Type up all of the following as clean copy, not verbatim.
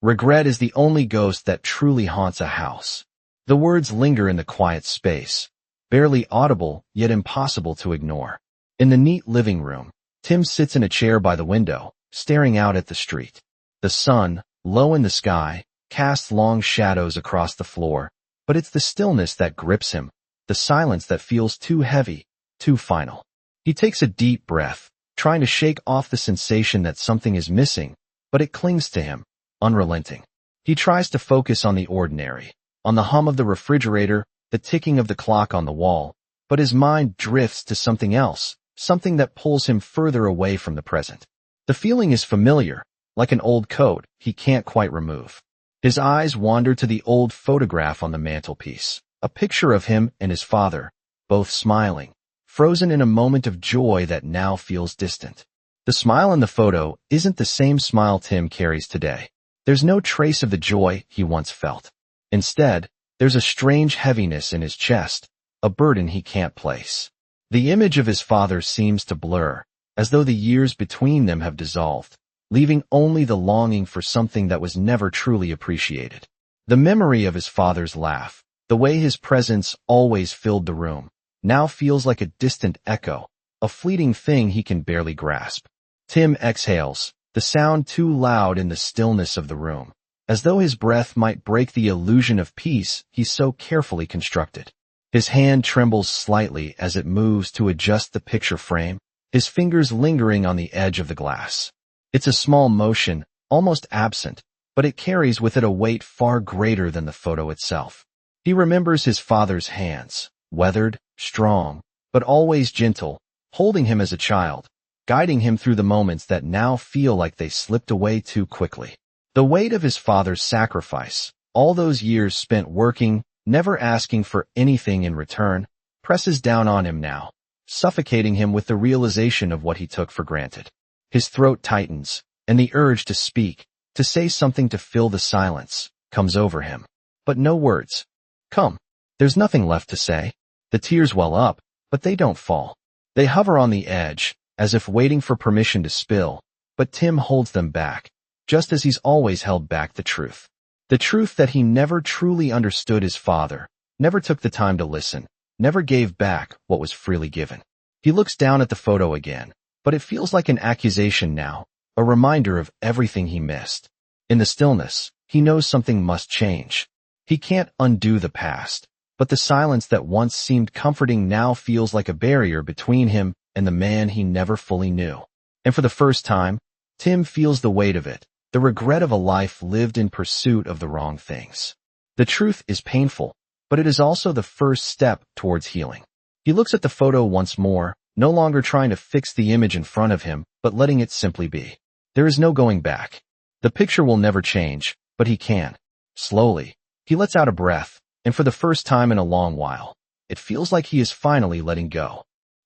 Regret is the only ghost that truly haunts a house. The words linger in the quiet space, barely audible yet impossible to ignore. In the neat living room, Tim sits in a chair by the window, staring out at the street. The sun, low in the sky, casts long shadows across the floor, but it's the stillness that grips him, the silence that feels too heavy, too final. He takes a deep breath, trying to shake off the sensation that something is missing, but it clings to him, unrelenting. He tries to focus on the ordinary, on the hum of the refrigerator, the ticking of the clock on the wall, but his mind drifts to something else, something that pulls him further away from the present. The feeling is familiar, like an old coat he can't quite remove. His eyes wander to the old photograph on the mantelpiece, a picture of him and his father, both smiling, frozen in a moment of joy that now feels distant. The smile in the photo isn't the same smile Tim carries today. There's no trace of the joy he once felt. Instead, there's a strange heaviness in his chest, a burden he can't place. The image of his father seems to blur, as though the years between them have dissolved, leaving only the longing for something that was never truly appreciated. The memory of his father's laugh, the way his presence always filled the room, now feels like a distant echo, a fleeting thing he can barely grasp. Tim exhales, the sound too loud in the stillness of the room, as though his breath might break the illusion of peace he so carefully constructed. His hand trembles slightly as it moves to adjust the picture frame, his fingers lingering on the edge of the glass. It's a small motion, almost absent, but it carries with it a weight far greater than the photo itself. He remembers his father's hands, weathered, strong, but always gentle, holding him as a child, guiding him through the moments that now feel like they slipped away too quickly. The weight of his father's sacrifice, all those years spent working, never asking for anything in return, presses down on him now, suffocating him with the realization of what he took for granted. His throat tightens, and the urge to speak, to say something to fill the silence, comes over him. But no words. Come. There's nothing left to say. The tears well up, but they don't fall. They hover on the edge, as if waiting for permission to spill, but Tim holds them back, just as he's always held back the truth. The truth that he never truly understood his father, never took the time to listen, never gave back what was freely given. He looks down at the photo again, but it feels like an accusation now, a reminder of everything he missed. In the stillness, he knows something must change. He can't undo the past, but the silence that once seemed comforting now feels like a barrier between him and the man he never fully knew. And for the first time, Tim feels the weight of it, the regret of a life lived in pursuit of the wrong things. The truth is painful, but it is also the first step towards healing. He looks at the photo once more, no longer trying to fix the image in front of him, but letting it simply be. There is no going back. The picture will never change, but he can. Slowly, he lets out a breath, and for the first time in a long while, it feels like he is finally letting go.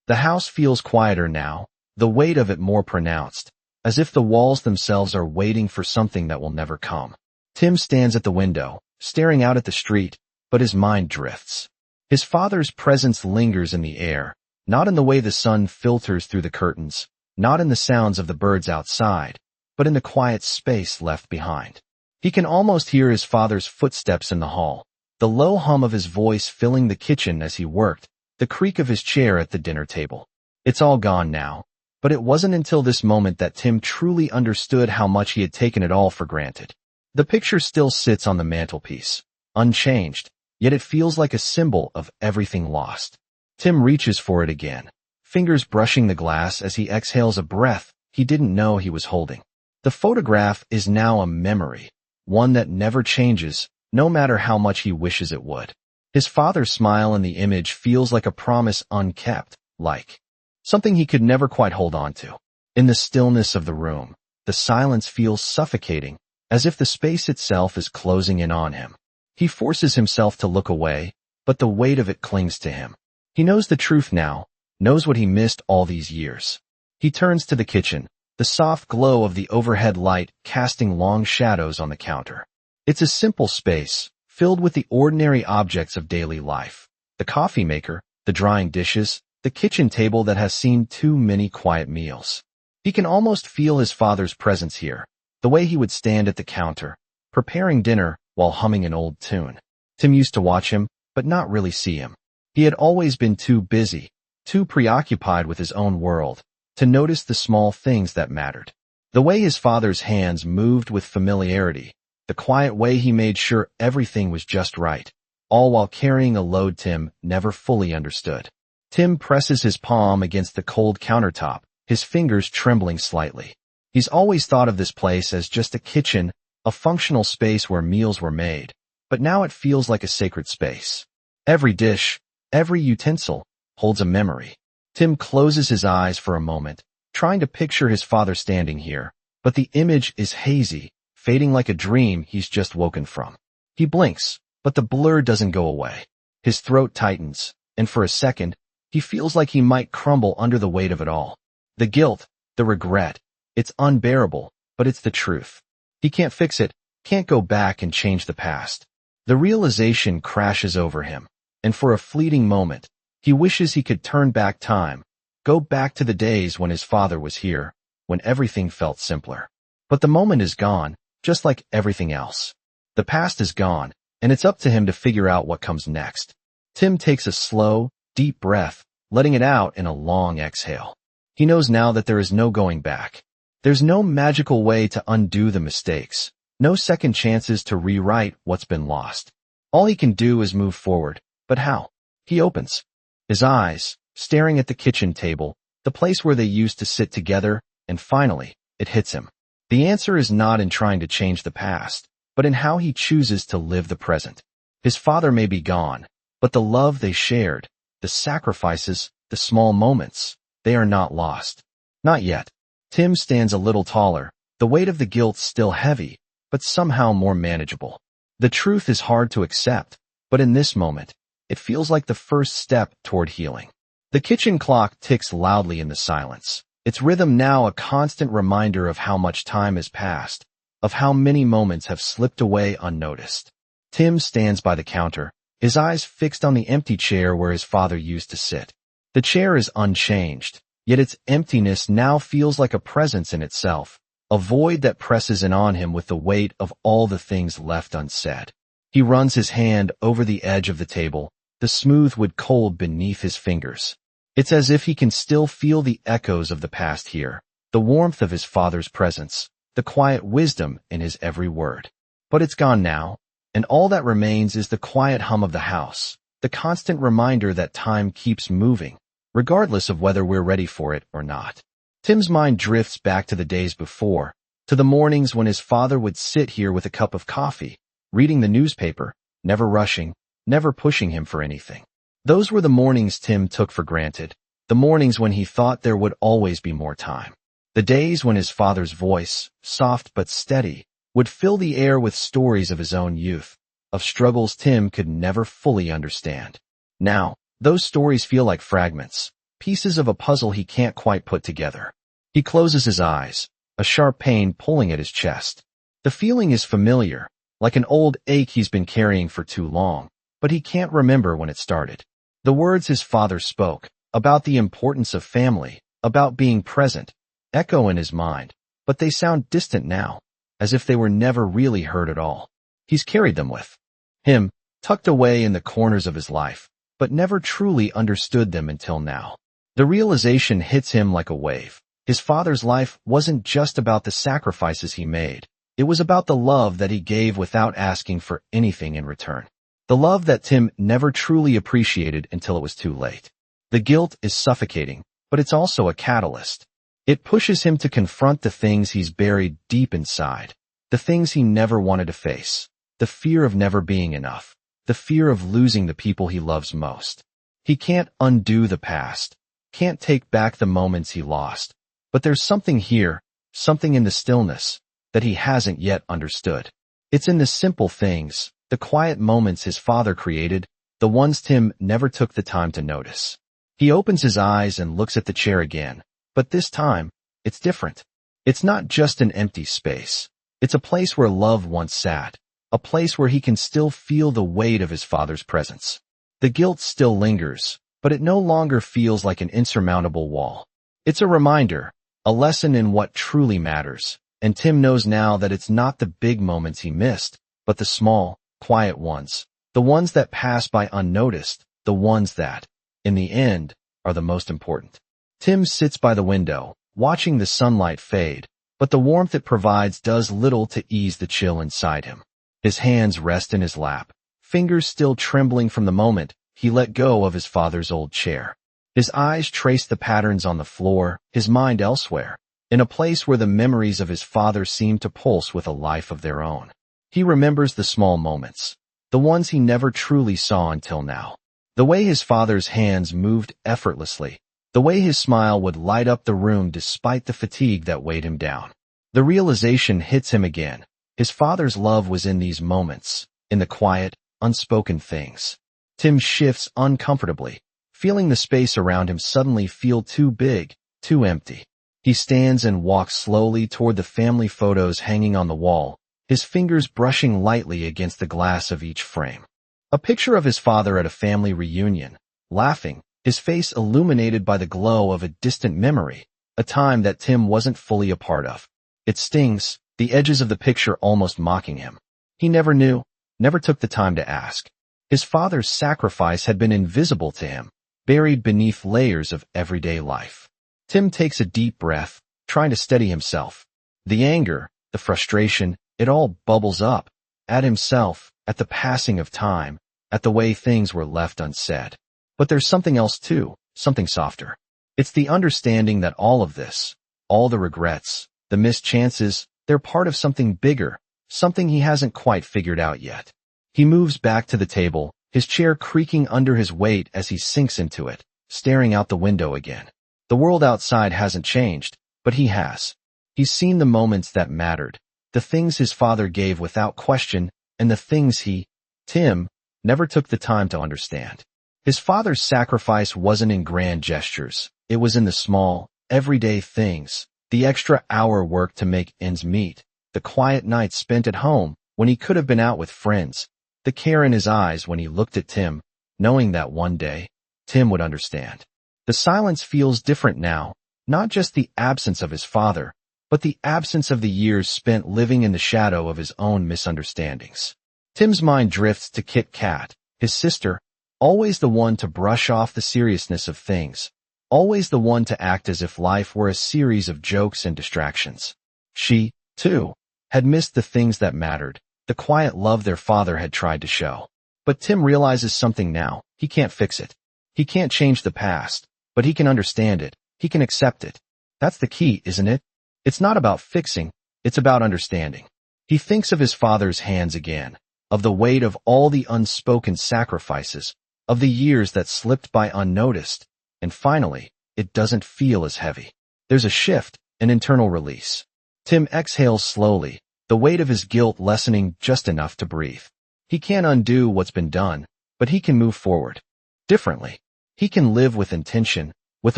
The house feels quieter now, the weight of it more pronounced, as if the walls themselves are waiting for something that will never come. Tim stands at the window, staring out at the street, but his mind drifts. His father's presence lingers in the air, not in the way the sun filters through the curtains, not in the sounds of the birds outside, but in the quiet space left behind. He can almost hear his father's footsteps in the hall, the low hum of his voice filling the kitchen as he worked, the creak of his chair at the dinner table. It's all gone now, but it wasn't until this moment that Tim truly understood how much he had taken it all for granted. The picture still sits on the mantelpiece, unchanged, yet it feels like a symbol of everything lost. Tim reaches for it again, fingers brushing the glass as he exhales a breath he didn't know he was holding. The photograph is now a memory, one that never changes, no matter how much he wishes it would. His father's smile in the image feels like a promise unkept, like something he could never quite hold on to. In the stillness of the room, the silence feels suffocating, as if the space itself is closing in on him. He forces himself to look away, but the weight of it clings to him. He knows the truth now, knows what he missed all these years. He turns to the kitchen, the soft glow of the overhead light casting long shadows on the counter. It's a simple space, filled with the ordinary objects of daily life. The coffee maker, the drying dishes, the kitchen table that has seen too many quiet meals. He can almost feel his father's presence here, the way he would stand at the counter, preparing dinner while humming an old tune. Tim used to watch him, but not really see him. He had always been too busy, too preoccupied with his own world, to notice the small things that mattered. The way his father's hands moved with familiarity, the quiet way he made sure everything was just right, all while carrying a load Tim never fully understood. Tim presses his palm against the cold countertop, his fingers trembling slightly. He's always thought of this place as just a kitchen, a functional space where meals were made, but now it feels like a sacred space. Every dish, every utensil, holds a memory. Tim closes his eyes for a moment, trying to picture his father standing here, but the image is hazy, fading like a dream he's just woken from. He blinks, but the blur doesn't go away. His throat tightens, and for a second, he feels like he might crumble under the weight of it all. The guilt, the regret, it's unbearable, but it's the truth. He can't fix it, can't go back and change the past. The realization crashes over him, and for a fleeting moment, he wishes he could turn back time, go back to the days when his father was here, when everything felt simpler. But the moment is gone, just like everything else. The past is gone, and it's up to him to figure out what comes next. Tim takes a slow, deep breath, letting it out in a long exhale. He knows now that there is no going back. There's no magical way to undo the mistakes, no second chances to rewrite what's been lost. All he can do is move forward, but how? He opens his eyes, staring at the kitchen table, the place where they used to sit together, and finally, it hits him. The answer is not in trying to change the past, but in how he chooses to live the present. His father may be gone, but the love they shared, the sacrifices, the small moments, they are not lost. Not yet. Tim stands a little taller, the weight of the guilt still heavy, but somehow more manageable. The truth is hard to accept, but in this moment, it feels like the first step toward healing. The kitchen clock ticks loudly in the silence, its rhythm now a constant reminder of how much time has passed, of how many moments have slipped away unnoticed. Tim stands by the counter, his eyes fixed on the empty chair where his father used to sit. The chair is unchanged, yet its emptiness now feels like a presence in itself, a void that presses in on him with the weight of all the things left unsaid. He runs his hand over the edge of the table, the smooth wood cold beneath his fingers. It's as if he can still feel the echoes of the past here, the warmth of his father's presence, the quiet wisdom in his every word. But it's gone now, and all that remains is the quiet hum of the house, the constant reminder that time keeps moving, regardless of whether we're ready for it or not. Tim's mind drifts back to the days before, to the mornings when his father would sit here with a cup of coffee, reading the newspaper, never rushing, never pushing him for anything. Those were the mornings Tim took for granted, the mornings when he thought there would always be more time. The days when his father's voice, soft but steady, would fill the air with stories of his own youth, of struggles Tim could never fully understand. Now, those stories feel like fragments, pieces of a puzzle he can't quite put together. He closes his eyes, a sharp pain pulling at his chest. The feeling is familiar, like an old ache he's been carrying for too long, but he can't remember when it started. The words his father spoke, about the importance of family, about being present, echo in his mind, but they sound distant now, as if they were never really heard at all. He's carried them with him, tucked away in the corners of his life, but never truly understood them until now. The realization hits him like a wave. His father's life wasn't just about the sacrifices he made. It was about the love that he gave without asking for anything in return. The love that Tim never truly appreciated until it was too late. The guilt is suffocating, but it's also a catalyst. It pushes him to confront the things he's buried deep inside, the things he never wanted to face, the fear of never being enough, the fear of losing the people he loves most. He can't undo the past, can't take back the moments he lost, but there's something here, something in the stillness, that he hasn't yet understood. It's in the simple things, the quiet moments his father created, the ones Tim never took the time to notice. He opens his eyes and looks at the chair again, but this time, it's different. It's not just an empty space. It's a place where love once sat, a place where he can still feel the weight of his father's presence. The guilt still lingers, but it no longer feels like an insurmountable wall. It's a reminder, a lesson in what truly matters, And Tim knows now that it's not the big moments he missed, but the small, quiet ones. The ones that pass by unnoticed, the ones that, in the end, are the most important. Tim sits by the window, watching the sunlight fade, but the warmth it provides does little to ease the chill inside him. His hands rest in his lap, fingers still trembling from the moment he let go of his father's old chair. His eyes trace the patterns on the floor, his mind elsewhere, in a place where the memories of his father seem to pulse with a life of their own. He remembers the small moments, the ones he never truly saw until now. The way his father's hands moved effortlessly, the way his smile would light up the room despite the fatigue that weighed him down. The realization hits him again. His father's love was in these moments, in the quiet, unspoken things. Tim shifts uncomfortably, feeling the space around him suddenly feel too big, too empty. He stands and walks slowly toward the family photos hanging on the wall, his fingers brushing lightly against the glass of each frame. A picture of his father at a family reunion, laughing, his face illuminated by the glow of a distant memory, a time that Tim wasn't fully a part of. It stings, the edges of the picture almost mocking him. He never knew, never took the time to ask. His father's sacrifice had been invisible to him, buried beneath layers of everyday life. Tim takes a deep breath, trying to steady himself. The anger, the frustration, it all bubbles up, at himself, at the passing of time, at the way things were left unsaid. But there's something else too, something softer. It's the understanding that all of this, all the regrets, the missed chances, they're part of something bigger, something he hasn't quite figured out yet. He moves back to the table, his chair creaking under his weight as he sinks into it, staring out the window again. The world outside hasn't changed, but he has. He's seen the moments that mattered, the things his father gave without question, and the things he, Tim, never took the time to understand. His father's sacrifice wasn't in grand gestures. It was in the small, everyday things, the extra hour worked to make ends meet, the quiet nights spent at home when he could have been out with friends, the care in his eyes when he looked at Tim, knowing that one day, Tim would understand. The silence feels different now, not just the absence of his father, but the absence of the years spent living in the shadow of his own misunderstandings. Tim's mind drifts to Kit Kat, his sister, always the one to brush off the seriousness of things, always the one to act as if life were a series of jokes and distractions. She, too, had missed the things that mattered, the quiet love their father had tried to show. But Tim realizes something now. He can't fix it. He can't change the past, but he can understand it. He can accept it. That's the key, isn't it? It's not about fixing, it's about understanding. He thinks of his father's hands again, of the weight of all the unspoken sacrifices, of the years that slipped by unnoticed, and finally, it doesn't feel as heavy. There's a shift, an internal release. Tim exhales slowly, the weight of his guilt lessening just enough to breathe. He can't undo what's been done, but he can move forward. Differently. He can live with intention, with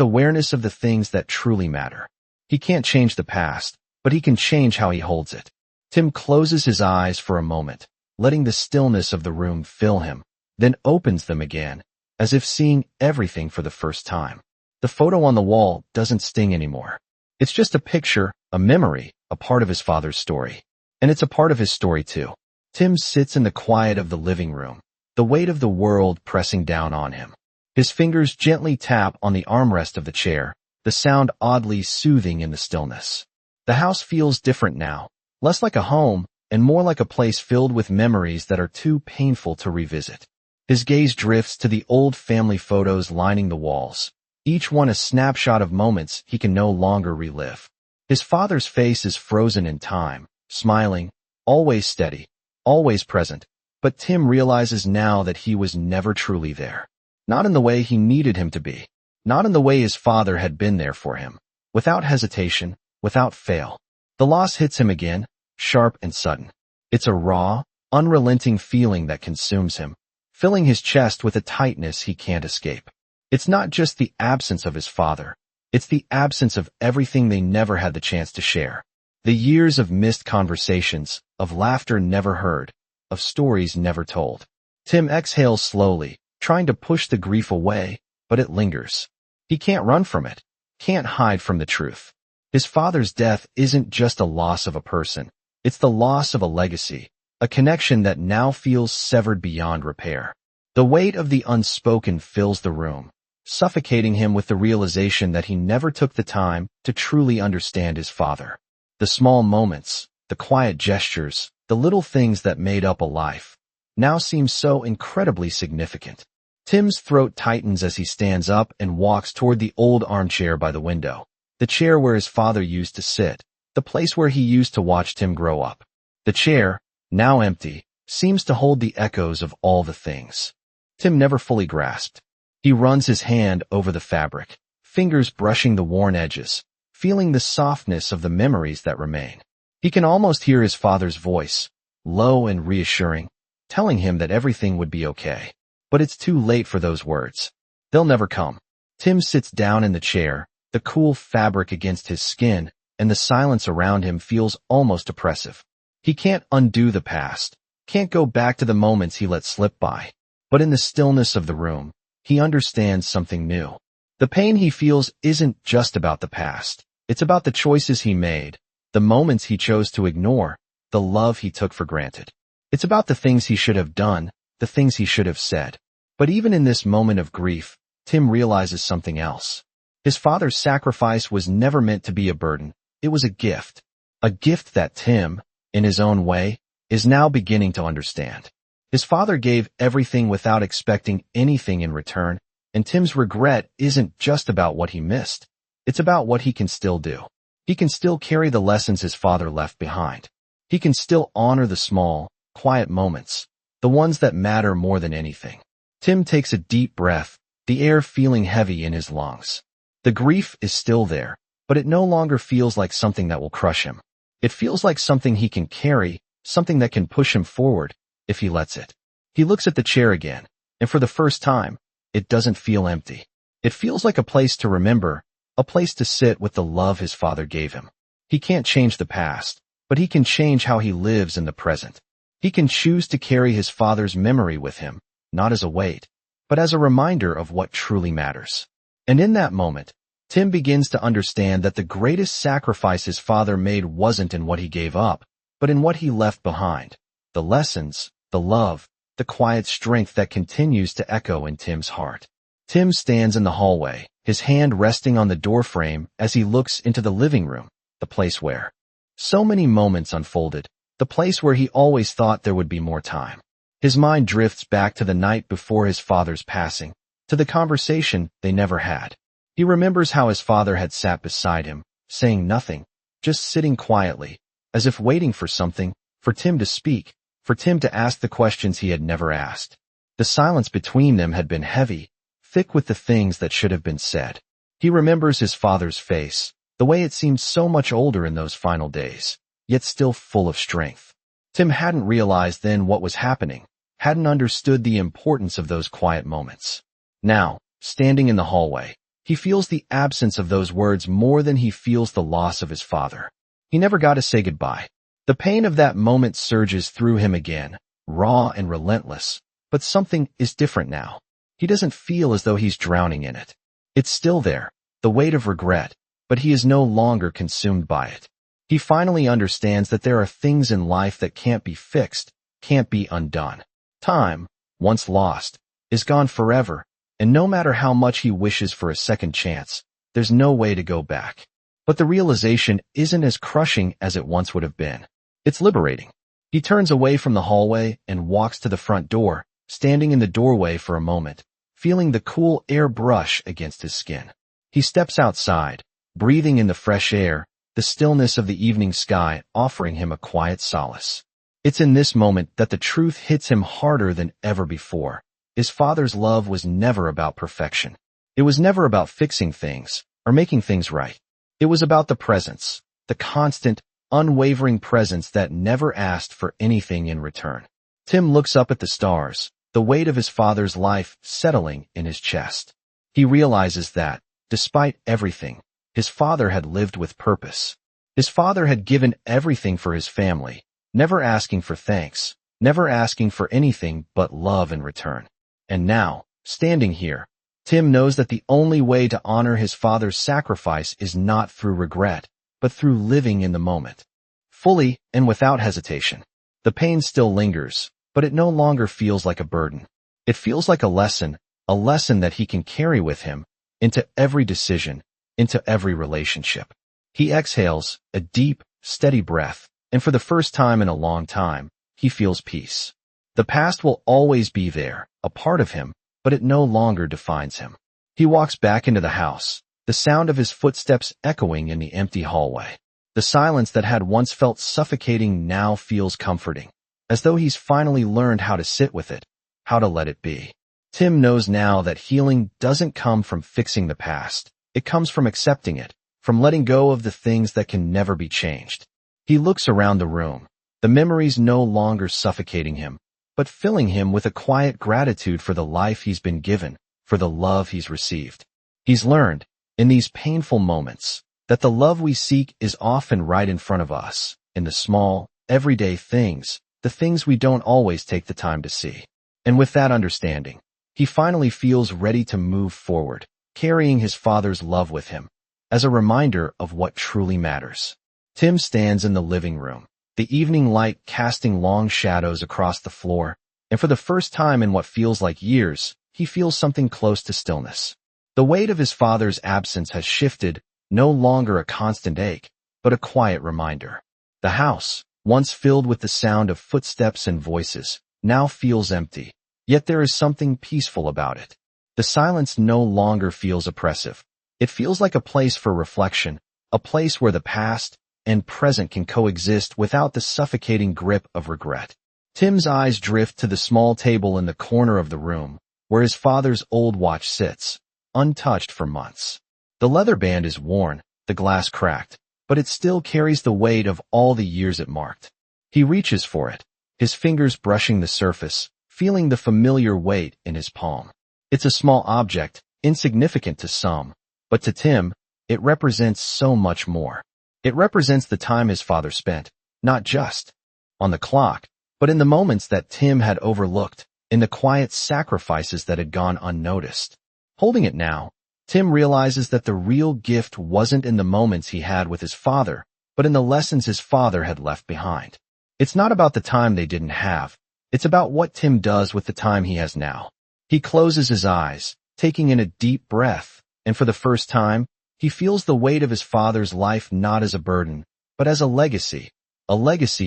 awareness of the things that truly matter. He can't change the past, but he can change how he holds it. Tim closes his eyes for a moment, letting the stillness of the room fill him, then opens them again, as if seeing everything for the first time. The photo on the wall doesn't sting anymore. It's just a picture, a memory, a part of his father's story. And it's a part of his story too. Tim sits in the quiet of the living room, the weight of the world pressing down on him. His fingers gently tap on the armrest of the chair, the sound oddly soothing in the stillness. The house feels different now, less like a home, and more like a place filled with memories that are too painful to revisit. His gaze drifts to the old family photos lining the walls, each one a snapshot of moments he can no longer relive. His father's face is frozen in time, smiling, always steady, always present, but Tim realizes now that he was never truly there. Not in the way he needed him to be, not in the way his father had been there for him, without hesitation, without fail. The loss hits him again, sharp and sudden. It's a raw, unrelenting feeling that consumes him, filling his chest with a tightness he can't escape. It's not just the absence of his father, it's the absence of everything they never had the chance to share. The years of missed conversations, of laughter never heard, of stories never told. Tim exhales slowly, trying to push the grief away, but it lingers. He can't run from it, can't hide from the truth. His father's death isn't just a loss of a person. It's the loss of a legacy, a connection that now feels severed beyond repair. The weight of the unspoken fills the room, suffocating him with the realization that he never took the time to truly understand his father. The small moments, the quiet gestures, the little things that made up a life, now seem so incredibly significant. Tim's throat tightens as he stands up and walks toward the old armchair by the window, the chair where his father used to sit, the place where he used to watch Tim grow up. The chair, now empty, seems to hold the echoes of all the things Tim never fully grasped. He runs his hand over the fabric, fingers brushing the worn edges, feeling the softness of the memories that remain. He can almost hear his father's voice, low and reassuring, telling him that everything would be okay. But it's too late for those words. They'll never come. Tim sits down in the chair, the cool fabric against his skin, and the silence around him feels almost oppressive. He can't undo the past, can't go back to the moments he let slip by. But in the stillness of the room, he understands something new. The pain he feels isn't just about the past. It's about the choices he made, the moments he chose to ignore, the love he took for granted. It's about the things he should have done, the things he should have said. But even in this moment of grief, Tim realizes something else. His father's sacrifice was never meant to be a burden. It was a gift. A gift that Tim, in his own way, is now beginning to understand. His father gave everything without expecting anything in return, and Tim's regret isn't just about what he missed. It's about what he can still do. He can still carry the lessons his father left behind. He can still honor the small, quiet moments, the ones that matter more than anything. Tim takes a deep breath, the air feeling heavy in his lungs. The grief is still there, but it no longer feels like something that will crush him. It feels like something he can carry, something that can push him forward, if he lets it. He looks at the chair again, and for the first time, it doesn't feel empty. It feels like a place to remember, a place to sit with the love his father gave him. He can't change the past, but he can change how he lives in the present. He can choose to carry his father's memory with him, not as a weight, but as a reminder of what truly matters. And in that moment, Tim begins to understand that the greatest sacrifice his father made wasn't in what he gave up, but in what he left behind. The lessons, the love, the quiet strength that continues to echo in Tim's heart. Tim stands in the hallway, his hand resting on the doorframe as he looks into the living room, the place where so many moments unfolded, the place where he always thought there would be more time. His mind drifts back to the night before his father's passing, to the conversation they never had. He remembers how his father had sat beside him, saying nothing, just sitting quietly, as if waiting for something, for Tim to speak, for Tim to ask the questions he had never asked. The silence between them had been heavy, thick with the things that should have been said. He remembers his father's face, the way it seemed so much older in those final days, yet still full of strength. Tim hadn't realized then what was happening, hadn't understood the importance of those quiet moments. Now, standing in the hallway, he feels the absence of those words more than he feels the loss of his father. He never got to say goodbye. The pain of that moment surges through him again, raw and relentless, but something is different now. He doesn't feel as though he's drowning in it. It's still there, the weight of regret, but he is no longer consumed by it. He finally understands that there are things in life that can't be fixed, can't be undone. Time, once lost, is gone forever, and no matter how much he wishes for a second chance, there's no way to go back. But the realization isn't as crushing as it once would have been. It's liberating. He turns away from the hallway and walks to the front door, standing in the doorway for a moment, feeling the cool air brush against his skin. He steps outside, breathing in the fresh air, the stillness of the evening sky offering him a quiet solace. It's in this moment that the truth hits him harder than ever before. His father's love was never about perfection. It was never about fixing things or making things right. It was about the presence, the constant, unwavering presence that never asked for anything in return. Tim looks up at the stars, the weight of his father's life settling in his chest. He realizes that, despite everything, his father had lived with purpose. His father had given everything for his family, never asking for thanks, never asking for anything but love in return. And now, standing here, Tim knows that the only way to honor his father's sacrifice is not through regret, but through living in the moment, fully and without hesitation. The pain still lingers, but it no longer feels like a burden. It feels like a lesson that he can carry with him into every decision, into every relationship. He exhales a deep, steady breath, and for the first time in a long time, he feels peace. The past will always be there, a part of him, but it no longer defines him. He walks back into the house, the sound of his footsteps echoing in the empty hallway. The silence that had once felt suffocating now feels comforting, as though he's finally learned how to sit with it, how to let it be. Tim knows now that healing doesn't come from fixing the past. It comes from accepting it, from letting go of the things that can never be changed. He looks around the room, the memories no longer suffocating him, but filling him with a quiet gratitude for the life he's been given, for the love he's received. He's learned, in these painful moments, that the love we seek is often right in front of us, in the small, everyday things, the things we don't always take the time to see. And with that understanding, he finally feels ready to move forward, carrying his father's love with him, as a reminder of what truly matters. Tim stands in the living room, the evening light casting long shadows across the floor, and for the first time in what feels like years, he feels something close to stillness. The weight of his father's absence has shifted, no longer a constant ache, but a quiet reminder. The house, once filled with the sound of footsteps and voices, now feels empty, yet there is something peaceful about it. The silence no longer feels oppressive. It feels like a place for reflection, a place where the past and present can coexist without the suffocating grip of regret. Tim's eyes drift to the small table in the corner of the room, where his father's old watch sits, untouched for months. The leather band is worn, the glass cracked, but it still carries the weight of all the years it marked. He reaches for it, his fingers brushing the surface, feeling the familiar weight in his palm. It's a small object, insignificant to some, but to Tim, it represents so much more. It represents the time his father spent, not just on the clock, but in the moments that Tim had overlooked, in the quiet sacrifices that had gone unnoticed. Holding it now, Tim realizes that the real gift wasn't in the moments he had with his father, but in the lessons his father had left behind. It's not about the time they didn't have. It's about what Tim does with the time he has now. He closes his eyes, taking in a deep breath, and for the first time, he feels the weight of his father's life not as a burden, but as a legacy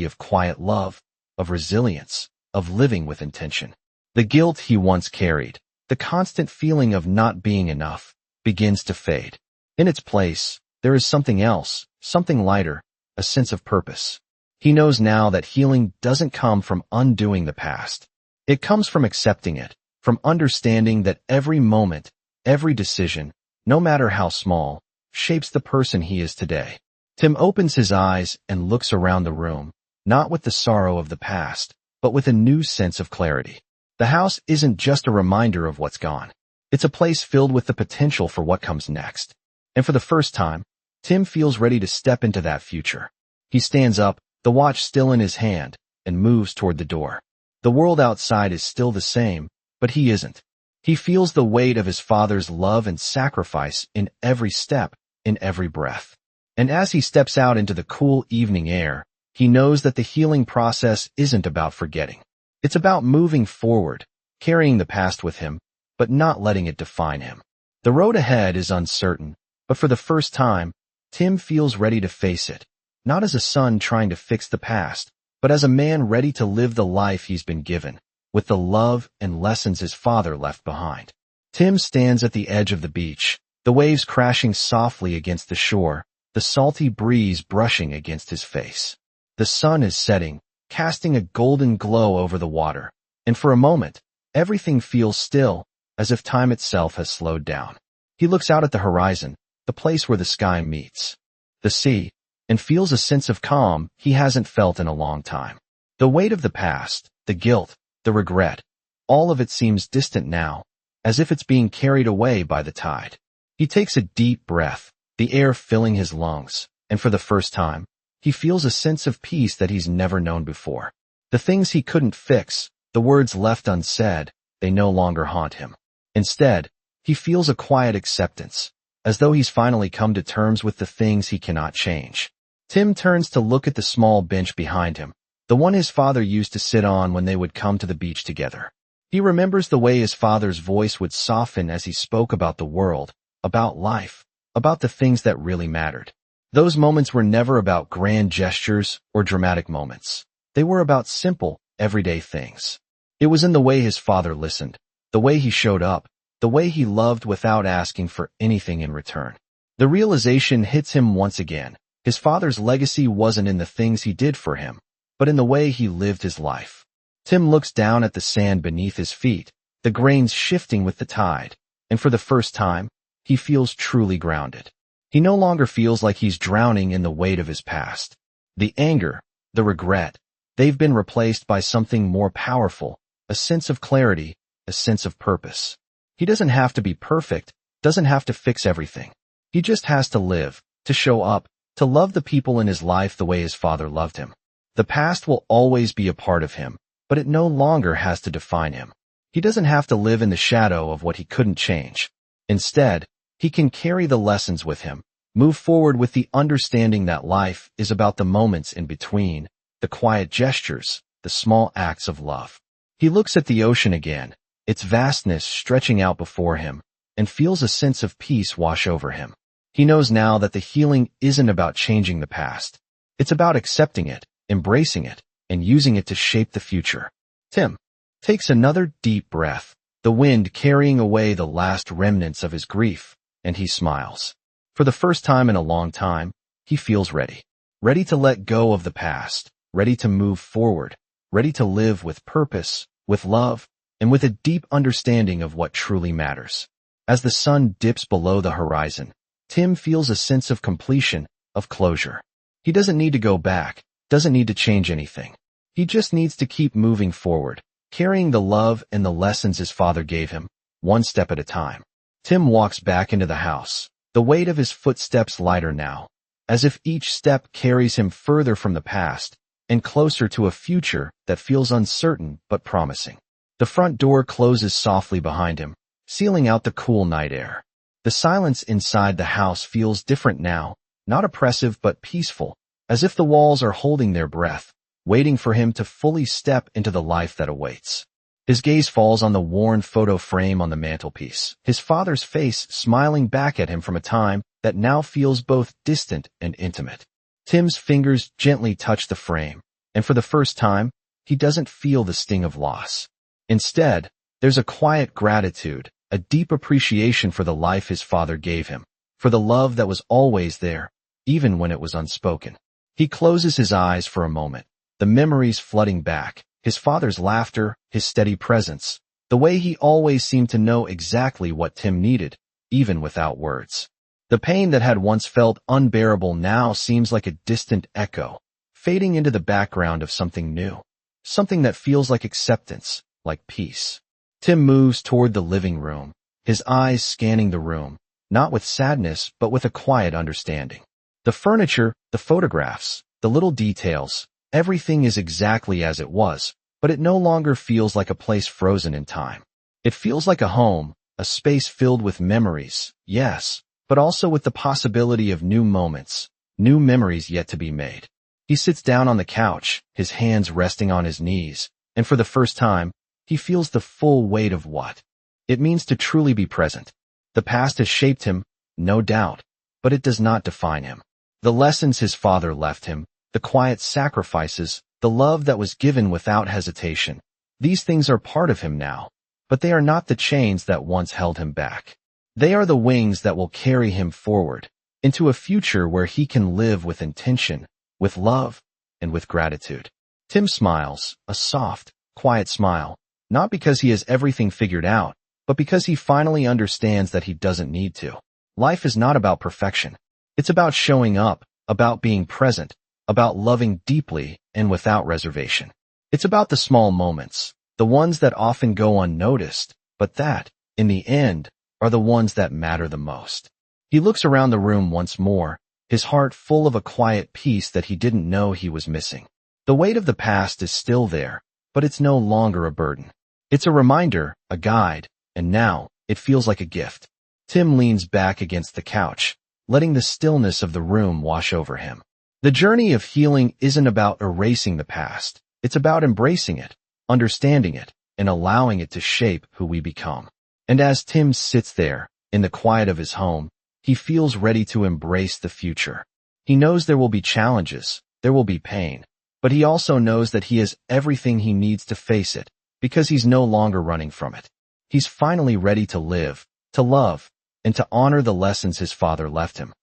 of quiet love, of resilience, of living with intention. The guilt he once carried, the constant feeling of not being enough, begins to fade. In its place, there is something else, something lighter, a sense of purpose. He knows now that healing doesn't come from undoing the past. It comes from accepting it, from understanding that every moment, every decision, no matter how small, shapes the person he is today. Tim opens his eyes and looks around the room, not with the sorrow of the past, but with a new sense of clarity. The house isn't just a reminder of what's gone. It's a place filled with the potential for what comes next. And for the first time, Tim feels ready to step into that future. He stands up, the watch still in his hand, and moves toward the door. The world outside is still the same, but he isn't. He feels the weight of his father's love and sacrifice in every step, in every breath. And as he steps out into the cool evening air, he knows that the healing process isn't about forgetting. It's about moving forward, carrying the past with him, but not letting it define him. The road ahead is uncertain, but for the first time, Tim feels ready to face it, not as a son trying to fix the past, but as a man ready to live the life he's been given, with the love and lessons his father left behind. Tim stands at the edge of the beach, the waves crashing softly against the shore, the salty breeze brushing against his face. The sun is setting, casting a golden glow over the water, and for a moment, everything feels still, as if time itself has slowed down. He looks out at the horizon, the place where the sky meets the sea, and feels a sense of calm he hasn't felt in a long time. The weight of the past, the guilt, the regret, all of it seems distant now, as if it's being carried away by the tide. He takes a deep breath, the air filling his lungs, and for the first time, he feels a sense of peace that he's never known before. The things he couldn't fix, the words left unsaid, they no longer haunt him. Instead, he feels a quiet acceptance, as though he's finally come to terms with the things he cannot change. Tim turns to look at the small bench behind him, the one his father used to sit on when they would come to the beach together. He remembers the way his father's voice would soften as he spoke about the world, about life, about the things that really mattered. Those moments were never about grand gestures or dramatic moments. They were about simple, everyday things. It was in the way his father listened, the way he showed up, the way he loved without asking for anything in return. The realization hits him once again. His father's legacy wasn't in the things he did for him, but in the way he lived his life. Tim looks down at the sand beneath his feet, the grains shifting with the tide, and for the first time, he feels truly grounded. He no longer feels like he's drowning in the weight of his past. The anger, the regret, they've been replaced by something more powerful, a sense of clarity, a sense of purpose. He doesn't have to be perfect, doesn't have to fix everything. He just has to live, to show up, to love the people in his life the way his father loved him. The past will always be a part of him, but it no longer has to define him. He doesn't have to live in the shadow of what he couldn't change. Instead, he can carry the lessons with him, move forward with the understanding that life is about the moments in between, the quiet gestures, the small acts of love. He looks at the ocean again, its vastness stretching out before him, and feels a sense of peace wash over him. He knows now that the healing isn't about changing the past. It's about accepting it, embracing it, and using it to shape the future. Tim takes another deep breath, the wind carrying away the last remnants of his grief, and he smiles. For the first time in a long time, he feels ready. Ready to let go of the past, ready to move forward, ready to live with purpose, with love, and with a deep understanding of what truly matters. As the sun dips below the horizon, Tim feels a sense of completion, of closure. He doesn't need to go back, doesn't need to change anything. He just needs to keep moving forward, carrying the love and the lessons his father gave him, one step at a time. Tim walks back into the house, the weight of his footsteps lighter now, as if each step carries him further from the past and closer to a future that feels uncertain but promising. The front door closes softly behind him, sealing out the cool night air. The silence inside the house feels different now, not oppressive but peaceful, as if the walls are holding their breath, waiting for him to fully step into the life that awaits. His gaze falls on the worn photo frame on the mantelpiece, his father's face smiling back at him from a time that now feels both distant and intimate. Tim's fingers gently touch the frame, and for the first time, he doesn't feel the sting of loss. Instead, there's a quiet gratitude, a deep appreciation for the life his father gave him, for the love that was always there, even when it was unspoken. He closes his eyes for a moment, the memories flooding back, his father's laughter, his steady presence, the way he always seemed to know exactly what Tim needed, even without words. The pain that had once felt unbearable now seems like a distant echo, fading into the background of something new, something that feels like acceptance, like peace. Tim moves toward the living room, his eyes scanning the room, not with sadness but with a quiet understanding. The furniture, the photographs, the little details, everything is exactly as it was, but it no longer feels like a place frozen in time. It feels like a home, a space filled with memories, yes, but also with the possibility of new moments, new memories yet to be made. He sits down on the couch, his hands resting on his knees, and for the first time, he feels the full weight of what it means to truly be present. The past has shaped him, no doubt, but it does not define him. The lessons his father left him, the quiet sacrifices, the love that was given without hesitation, these things are part of him now, but they are not the chains that once held him back. They are the wings that will carry him forward, into a future where he can live with intention, with love, and with gratitude. Tim smiles, a soft, quiet smile, not because he has everything figured out, but because he finally understands that he doesn't need to. Life is not about perfection. It's about showing up, about being present, about loving deeply and without reservation. It's about the small moments, the ones that often go unnoticed, but that, in the end, are the ones that matter the most. He looks around the room once more, his heart full of a quiet peace that he didn't know he was missing. The weight of the past is still there, but it's no longer a burden. It's a reminder, a guide, and now, it feels like a gift. Tim leans back against the couch, letting the stillness of the room wash over him. The journey of healing isn't about erasing the past. It's about embracing it, understanding it, and allowing it to shape who we become. And as Tim sits there, in the quiet of his home, he feels ready to embrace the future. He knows there will be challenges, there will be pain, but he also knows that he has everything he needs to face it, because he's no longer running from it. He's finally ready to live, to love, and to honor the lessons his father left him.